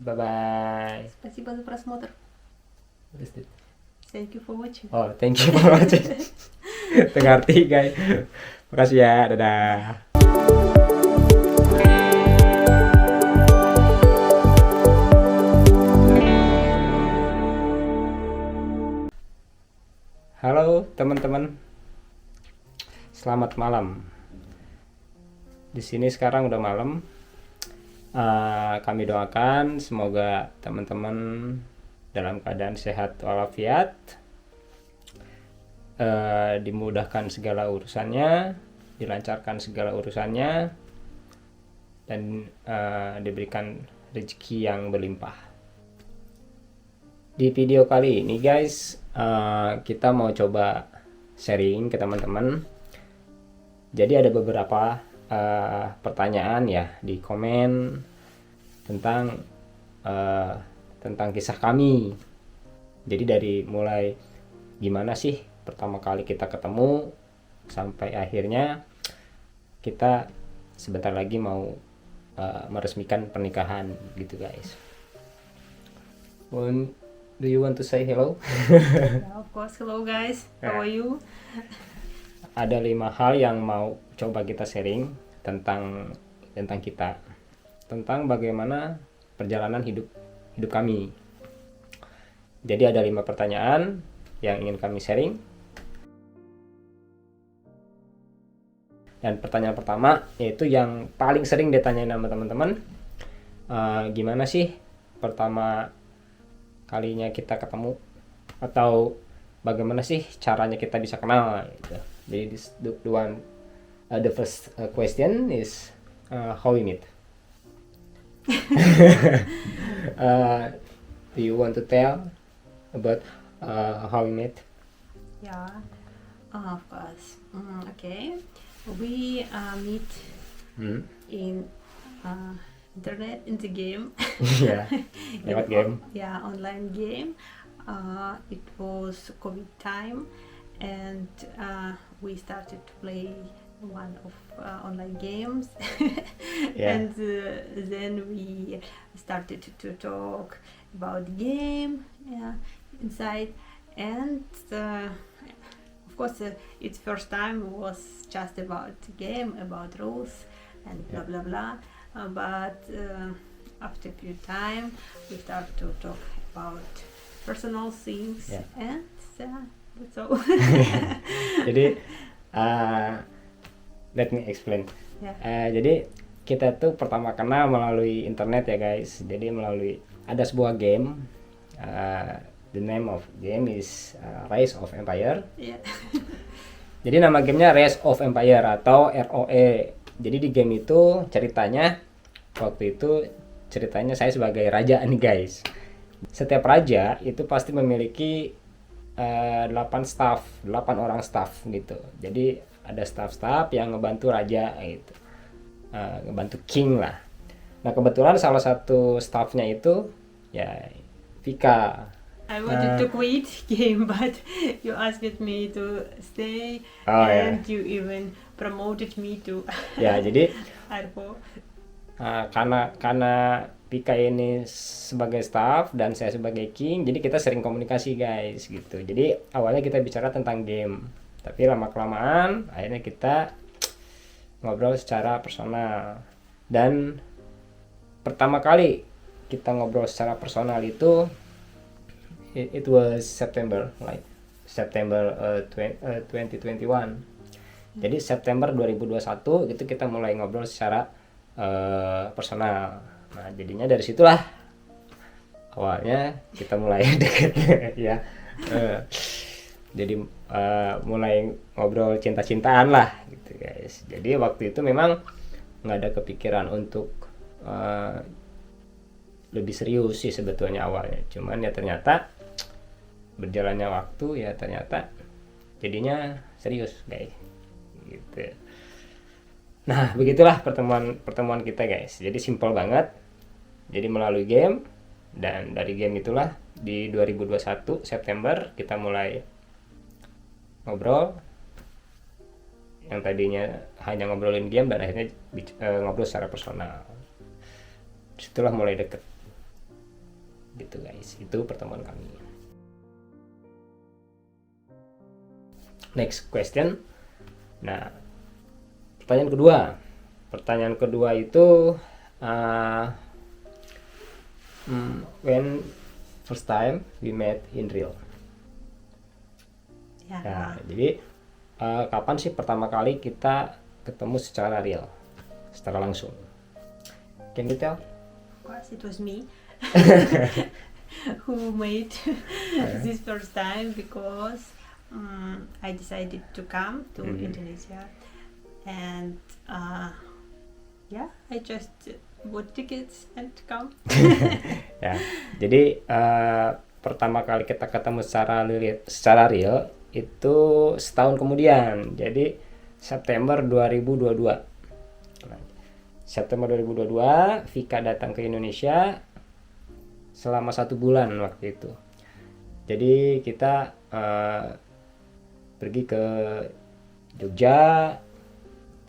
Bye bye. Спасибо за просмотр. What is it? Thank you for watching. Oh, thank you for watching. Tengah arti guys. Makasih ya, dadah. Halo teman-teman, selamat malam. Di sini sekarang udah malam. Kami doakan semoga teman-teman dalam keadaan sehat walafiat, dimudahkan segala urusannya, dilancarkan segala urusannya, dan diberikan rezeki yang berlimpah. Di video kali ini guys, kita mau coba sharing ke teman-teman. Jadi ada beberapa pertanyaan ya di komen tentang kisah kami. Jadi dari mulai gimana sih pertama kali kita ketemu sampai akhirnya kita sebentar lagi mau meresmikan pernikahan gitu guys. Do you want to say hello? Yeah, of course. Hello guys. How are you? Ada 5 hal yang mau coba kita sharing tentang kita, tentang bagaimana perjalanan hidup kami. Jadi ada 5 pertanyaan yang ingin kami sharing. Dan pertanyaan pertama yaitu yang paling sering ditanyain sama teman-teman, gimana sih pertama kalinya kita ketemu, atau bagaimana sih caranya kita bisa kenal gitu. Jadi the first question is how we meet. Do you want to tell about how we met? Yeah, of course. Okay. We meet in internet, in the game. Yeah, lewat game. Yeah, online game. It was COVID time, and we started to play one of online games. Yeah. And then we started to talk about the game inside, and of course its first time was just about the game, about rules and blah blah blah, but after a few time we start to talk about personal things. Yeah. And that's all. Jadi let me explain. Yeah. Jadi kita tuh pertama kenal melalui internet ya guys. Jadi melalui ada sebuah game. The name of game is Rise of Empire. Yeah. Jadi nama gamenya Rise of Empire atau ROE. Jadi di game itu ceritanya waktu itu saya sebagai raja nih guys. Setiap raja itu pasti memiliki 8 orang staff gitu. Jadi ada staff yang ngebantu raja gitu, ngebantu king lah. Nah kebetulan salah satu staffnya itu ya Vika. I wanted to quit game, but you asked me to stay, Oh, and you even promoted me to Ya jadi Arpo. karena Vika ini sebagai staff dan saya sebagai king, jadi kita sering komunikasi guys gitu. Jadi awalnya kita bicara tentang game, tapi lama kelamaan akhirnya kita ngobrol secara personal. Dan pertama kali kita ngobrol secara personal itu it was September 2021. Jadi September 2021 itu kita mulai ngobrol secara personal. Nah jadinya dari situlah awalnya kita mulai deket ya. Jadi mulai ngobrol cinta-cintaan lah gitu guys. Jadi waktu itu memang nggak ada kepikiran untuk lebih serius sih sebetulnya awalnya. Cuman ya ternyata berjalannya waktu ya ternyata jadinya serius guys gitu. Nah begitulah pertemuan kita guys. Jadi simple banget. Jadi melalui game, dan dari game itulah di 2021 September kita mulai ngobrol. Yang tadinya hanya ngobrolin game dan akhirnya ngobrol secara personal. Disitulah mulai deket. Gitu guys, itu pertemuan kami. Next question. Nah, pertanyaan kedua itu when first time we met in real. Yeah. Nah, jadi kapan sih pertama kali kita ketemu secara real, secara langsung? Can you tell? Of course, it was me who made this first time, because I decided to come to Indonesia, and I just bought tickets and come. Ya, jadi pertama kali kita ketemu secara real itu setahun kemudian, jadi September 2022. September 2022 Vika datang ke Indonesia selama 1 bulan waktu itu. Jadi kita pergi ke Jogja,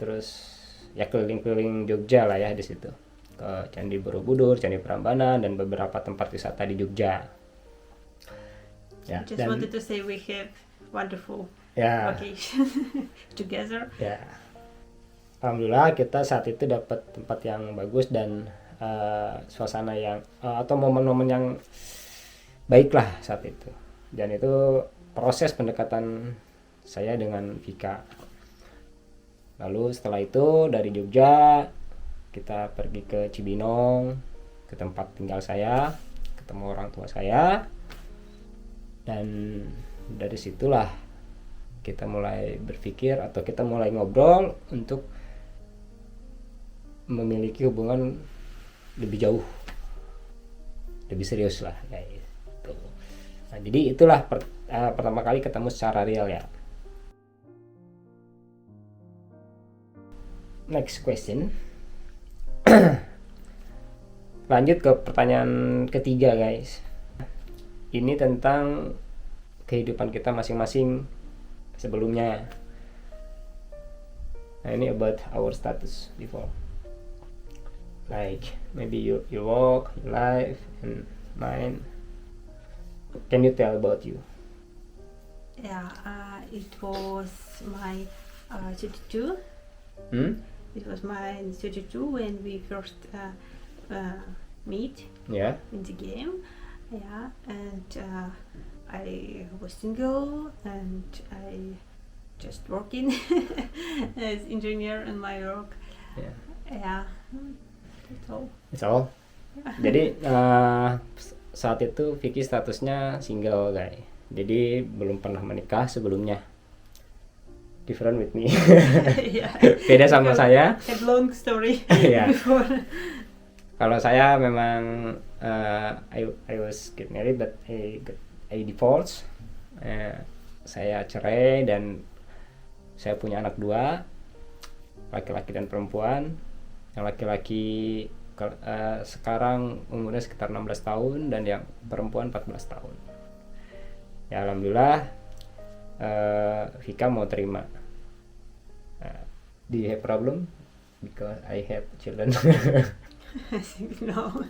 terus ya keliling-keliling Jogja lah ya di situ, ke Candi Borobudur, Candi Prambanan, dan beberapa tempat wisata di Jogja. Ya, Just wanted to say we have wonderful ya, vacation together. ya, alhamdulillah kita saat itu dapat tempat yang bagus dan suasana yang atau momen-momen yang baik lah saat itu. Dan itu proses pendekatan saya dengan Vika. Lalu setelah itu dari Jogja kita pergi ke Cibinong, ke tempat tinggal saya, ketemu orang tua saya, dan dari situlah kita mulai berpikir atau kita mulai ngobrol untuk memiliki hubungan lebih jauh, lebih serius lah kayak gitu. Nah, jadi itulah pertama kali ketemu secara real ya. Next question. Lanjut ke pertanyaan ketiga guys. Ini tentang kehidupan kita masing-masing sebelumnya. Nah, ini about our status before. Like maybe your work, your life, and mine. Can you tell about you? Yeah, it was my 32. It was my 32 when we first meet Yeah. in the game. Yeah, and I was single and I just working as engineer in my work. Yeah. Yeah, that's all. It's all. Jadi saat itu Vicky statusnya single guys. Jadi belum pernah menikah sebelumnya. Different with me. Yeah. Beda sama saya. Had long story Yeah. before. Kalau saya memang I was get married but I divorce. Saya cerai dan saya punya anak 2, laki-laki dan perempuan. Yang laki-laki sekarang umurnya sekitar 16 tahun dan yang perempuan 14 tahun. Ya alhamdulillah Vika mau terima. Do you have problem? Because I have children. I think no.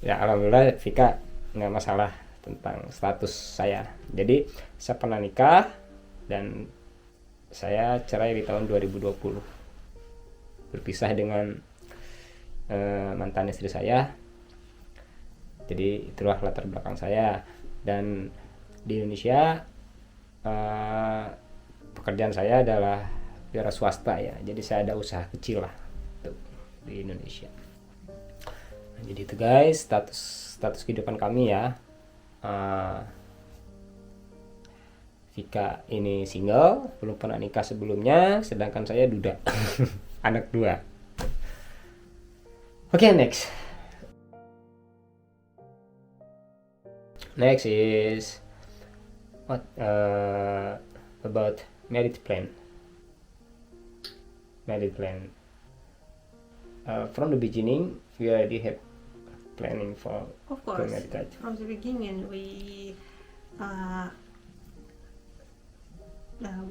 Ya alhamdulillah Vika nggak masalah tentang status saya. Jadi saya pernah nikah dan saya cerai di tahun 2020. Berpisah dengan mantan istri saya. Jadi itulah latar belakang saya. Dan di Indonesia pekerjaan saya adalah wira swasta ya. Jadi saya ada usaha kecil lah tuh, di Indonesia. Nah, jadi itu guys status kehidupan kami ya. Vika ini single, belum pernah nikah sebelumnya, sedangkan saya duda. Anak 2. Okay, next is what about marriage plan. From the beginning we already have planning for Of course, marriage, right? from the beginning we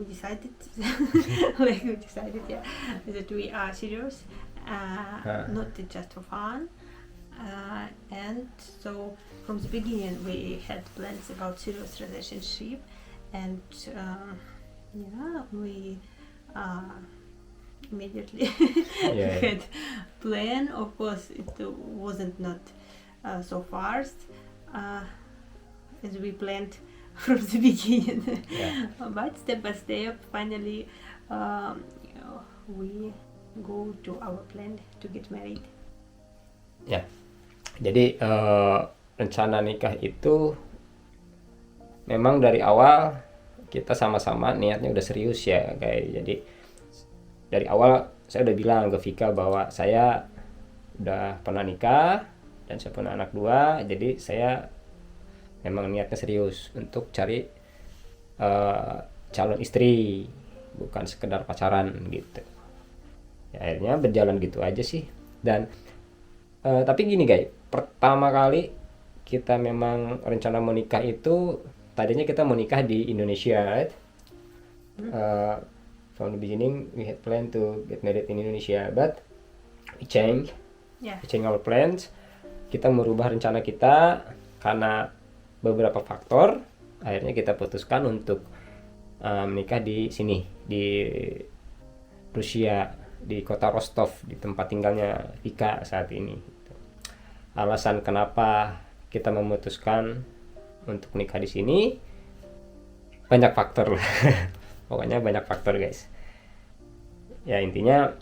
decided that we are serious, not just for fun, So from the beginning we had plans about serious relationship, and we immediately Yeah. had plan. Of course, it wasn't not so fast as we planned from the beginning. Yeah. But step by step, finally, we go to our plan to get married. Ya, jadi rencana nikah itu memang dari awal kita sama-sama niatnya udah serius ya, kayak jadi dari awal saya udah bilang ke Vika bahwa saya udah pernah nikah dan saya punya anak 2, jadi saya memang niatnya serius untuk cari calon istri, bukan sekedar pacaran gitu. Ya, akhirnya berjalan gitu aja sih. Dan tapi gini guys, pertama kali kita memang rencana mau nikah itu tadinya kita mau nikah di Indonesia, right? From the beginning we had planned to get married in Indonesia, but we change our plans. Kita merubah rencana kita karena beberapa faktor. Akhirnya kita putuskan untuk menikah di sini, di Rusia, di kota Rostov, di tempat tinggalnya Vika saat ini. Alasan kenapa kita memutuskan untuk menikah di sini banyak faktor lah. Pokoknya banyak faktor guys. Ya intinya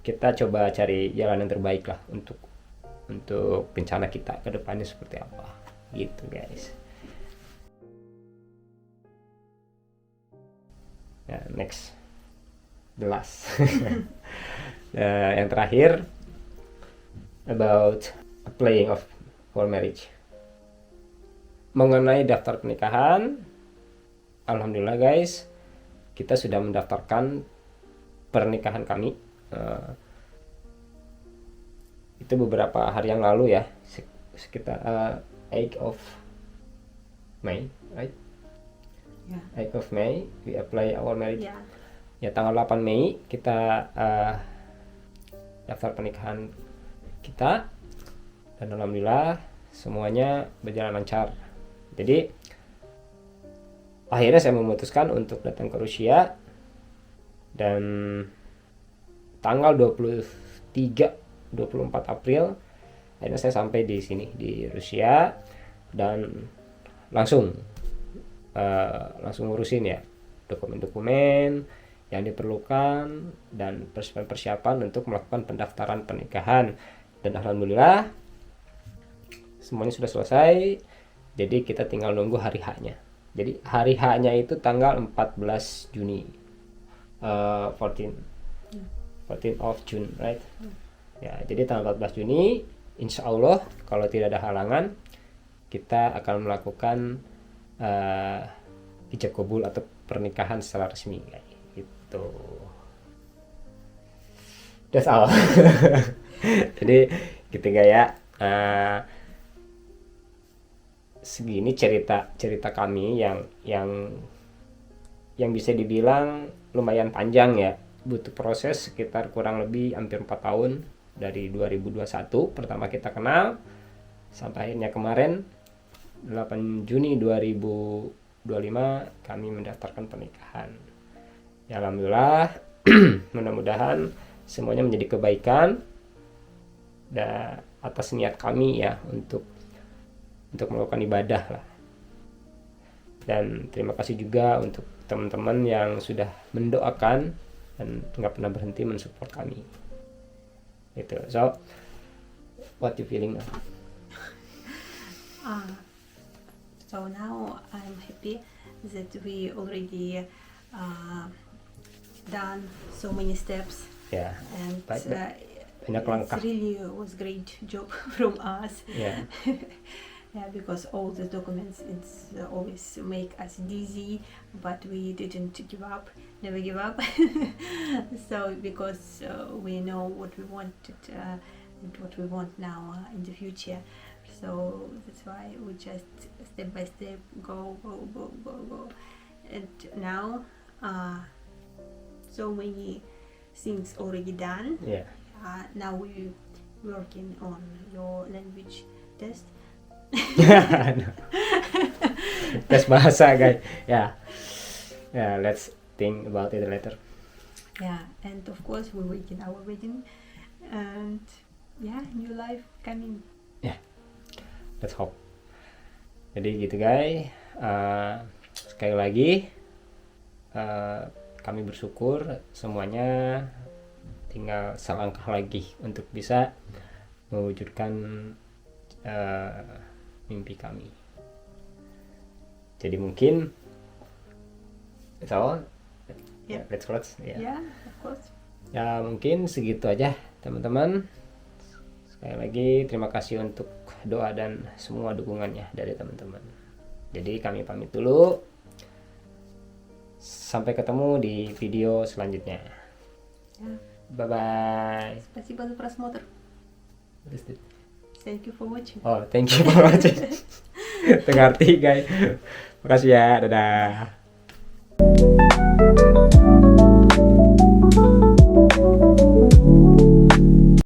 kita coba cari jalan yang terbaik lah untuk rencana kita ke depannya seperti apa gitu guys. Ya, next, the last. Yang terakhir about applying of for marriage. Mengenai daftar pernikahan, alhamdulillah guys, kita sudah mendaftarkan pernikahan kami. Itu beberapa hari yang lalu ya, sekitar 8 of May, right? 8 of May we apply our marriage. Ya tanggal 8 Mei kita daftar pernikahan kita, dan alhamdulillah semuanya berjalan lancar. Jadi akhirnya saya memutuskan untuk datang ke Rusia, dan tanggal 24 April akhirnya saya sampai di sini di Rusia, dan langsung ngurusin ya dokumen-dokumen yang diperlukan dan persiapan untuk melakukan pendaftaran pernikahan. Dan alhamdulillah semuanya sudah selesai, jadi kita tinggal nunggu hari H-nya. Jadi hari H-nya itu tanggal 14 Juni, 14 of June, right? Ya, jadi tanggal 14 Juni insya Allah kalau tidak ada halangan kita akan melakukan ijab kabul atau pernikahan secara resmi kayak gitu. That's all. Jadi ketiga ya, segini cerita kami yang bisa dibilang lumayan panjang ya, butuh proses sekitar kurang lebih hampir 4 tahun dari 2021 pertama kita kenal sampai akhirnya kemarin 8 Juni 2025 kami mendaftarkan pernikahan. Ya alhamdulillah, mudah-mudahan semuanya menjadi kebaikan dan atas niat kami ya untuk melakukan ibadah lah. Dan terima kasih juga untuk teman-teman yang sudah mendoakan dan nggak pernah berhenti mensupport kami. Itu. So, what you feeling now? So now I'm happy that we already done so many steps. Yeah. And banyak langkah. it really was great job from us. Yeah. Yeah, because all the documents it's always make us dizzy, but we didn't give up, never give up. So because we know what we wanted and what we want now in the future, so that's why we just step by step go, and now so many things already done. Yeah. Now we working on your language test. Tes bahasa guys. Ya. Ya, let's think about it later. Yeah, and of course we're waiting our wedding, and yeah, new life coming. Let's hope. Jadi gitu guys. Sekali lagi kami bersyukur semuanya tinggal selangkah lagi untuk bisa mewujudkan mimpi kami. Jadi mungkin so Yep. let's close ya. Yeah, of course. Ya mungkin segitu aja teman-teman. Sekali lagi terima kasih untuk doa dan semua dukungannya dari teman-teman. Jadi kami pamit dulu. Sampai ketemu di video selanjutnya. Yeah. Bye bye. Спасибо за просмотр. Thank you for watching. Oh, thank you for watching. Tengah arti guys. Makasih ya. Dadah.